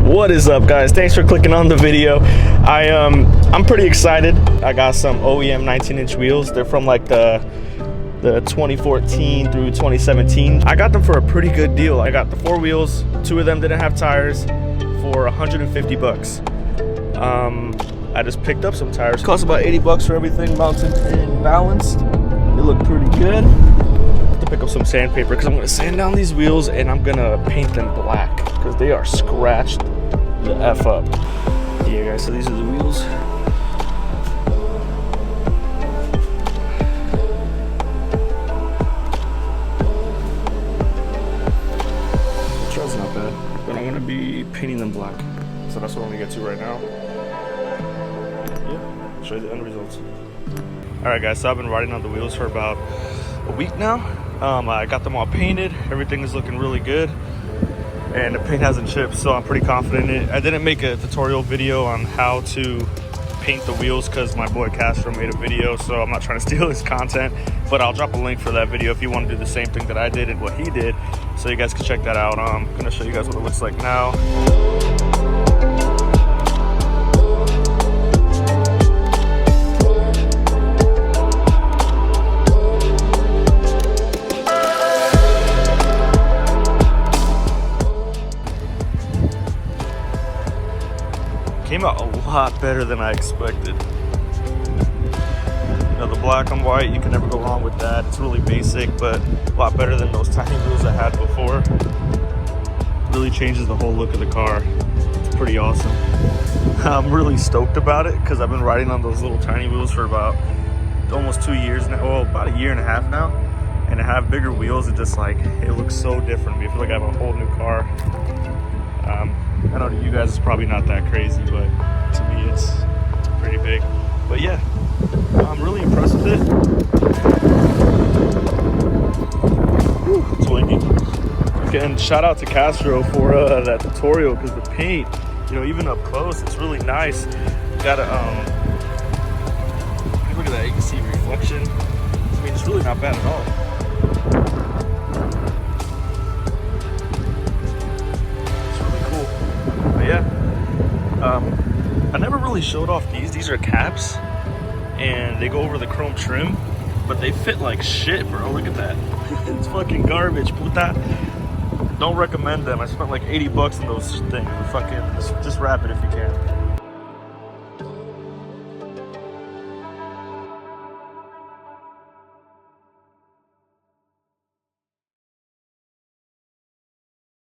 What is up, guys? Thanks for clicking on the video. I'm pretty excited. I got some OEM 19-inch wheels. They're from like the 2014 through 2017. I got them for a pretty good deal. I got the 4 wheels, 2 of them didn't have tires, for 150 bucks. I just picked up some tires. Cost about 80 bucks for everything mounted and balanced. They look pretty good. To pick up some sandpaper because I'm gonna sand down these wheels and I'm gonna paint them black because they are scratched the F up. Yeah, guys, so these are the wheels. The tread's not bad, but I'm gonna be painting them black. So that's what I'm gonna get to right now. Yeah, I'll show you the end results. Alright guys, so I've been riding on the wheels for about a week now. I got them all painted. Everything is looking really good. And the paint hasn't chipped, so I'm pretty confident in it. I didn't make a tutorial video on how to paint the wheels because my boy Castros made a video, so I'm not trying to steal his content. But I'll drop a link for that video if you want to do the same thing that I did and what he did, so you guys can check that out. I'm gonna show you guys what it looks like now. Came out a lot better than I expected. You know, the black and white, you can never go wrong with that. It's really basic, but a lot better than those tiny wheels I had before. Really changes the whole look of the car. It's pretty awesome. I'm really stoked about it because I've been riding on those little tiny wheels for about almost 2 years now. Well, about a year and a half now. And to have bigger wheels, it just like, it looks so different to me. I feel like I have a whole new car. I know to you guys it's probably not that crazy, but to me it's pretty big. But yeah, I'm really impressed with it. Whew, it's windy. Again, shout out to Castros for that tutorial because the paint, you know, even up close, it's really nice. Got a look at that, you can see reflection. I mean, it's really not bad at all. I never really showed off these. These are caps and they go over the chrome trim, but they fit like shit, bro. Look at that. It's fucking garbage. Puta. Don't recommend them. I spent like 80 bucks on those things. Fucking just wrap it if you can.